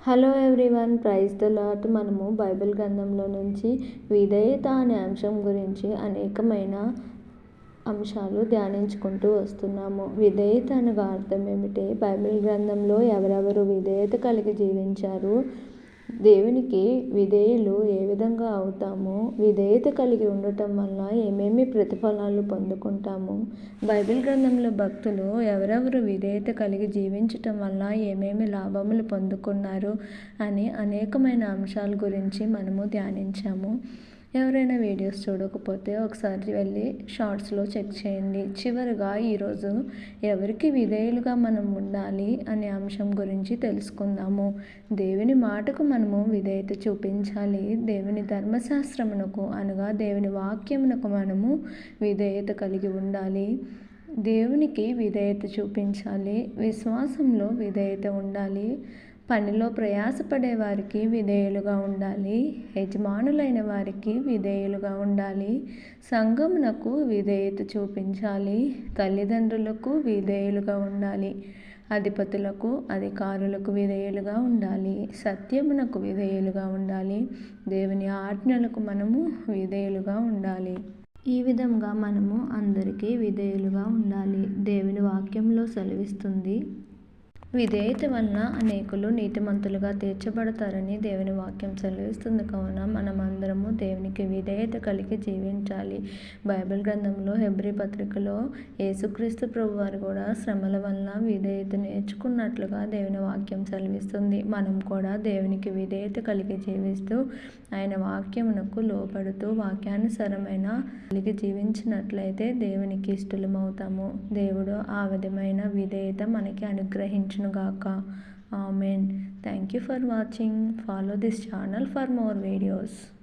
Hello everyone, praise the lord. మనము Bible గ్రంథంలో నుంచి విధేయత అనే అంశం గురించి అనేకమైన అంశాలు ధ్యానించుకుంటూ వస్తున్నాము. విధేయత అనగా అర్థం ఏమిటి? బైబిల్ గ్రంథంలో ఎవరెవరు విధేయత కలిగి జీవించారు, దేవునికి విధేయులు ఏ విధంగా అవుతాము, విధేయత కలిగి ఉండటం వల్ల ఏమేమి ప్రతిఫలాలు పొందుకుంటాము, బైబిల్ గ్రంథంలో భక్తులు ఎవరెవరు విధేయత కలిగి జీవించటం వల్ల ఏమేమి లాభములు పొందుకున్నారు అని అనేకమైన అంశాల గురించి మనము ధ్యానించాము. ఎవరైనా వీడియోస్ చూడకపోతే ఒకసారి వెళ్ళి షార్ట్స్లో చెక్ చేయండి. చివరిగా ఈరోజు ఎవరికి విధేయులుగా మనం ఉండాలి అనే అంశం గురించి తెలుసుకుందాము. దేవుని మాటకు మనము విధేయత చూపించాలి. దేవుని ధర్మశాస్త్రమునకు అనగా దేవుని వాక్యమునకు మనము విధేయత కలిగి ఉండాలి. దేవునికి విధేయత చూపించాలి. విశ్వాసంలో విధేయత ఉండాలి. పనిలో ప్రయాసపడే వారికి విధేయులుగా ఉండాలి. యజమానులైన వారికి విధేయులుగా ఉండాలి. సంఘమునకు విధేయత చూపించాలి. తల్లిదండ్రులకు విధేయులుగా ఉండాలి. అధిపతులకు, అధికారులకు విధేయులుగా ఉండాలి. సత్యమునకు విధేయులుగా ఉండాలి. దేవుని ఆజ్ఞలకు మనము విధేయులుగా ఉండాలి. ఈ విధంగా మనము అందరికీ విధేయులుగా ఉండాలి. దేవుని వాక్యంలో సెలవిస్తుంది, విధేయత వలన అనేకులు నీతిమంతులుగా తీర్చబడతారని దేవుని వాక్యం సెలవిస్తుంది. కావున మనమందరము దేవునికి విధేయత కలిగి జీవించాలి. బైబిల్ గ్రంథంలో హెబ్రీ పత్రికలో యేసుక్రీస్తు ప్రభువారు కూడా శ్రమల వలన విధేయత నేర్చుకున్నట్లుగా దేవుని వాక్యం సెలవిస్తుంది. మనం కూడా దేవునికి విధేయత కలిగి జీవిస్తూ ఆయన వాక్యమునకు లోపడుతూ వాక్యానుసారమైన కలిగి జీవించినట్లయితే దేవునికి ఇష్టలమవుతాము. దేవుడు ఆ విధమైన విధేయత మనకి అనుగ్రహించునుగాక. Amen. Thank you for watching. Follow this channel for more videos.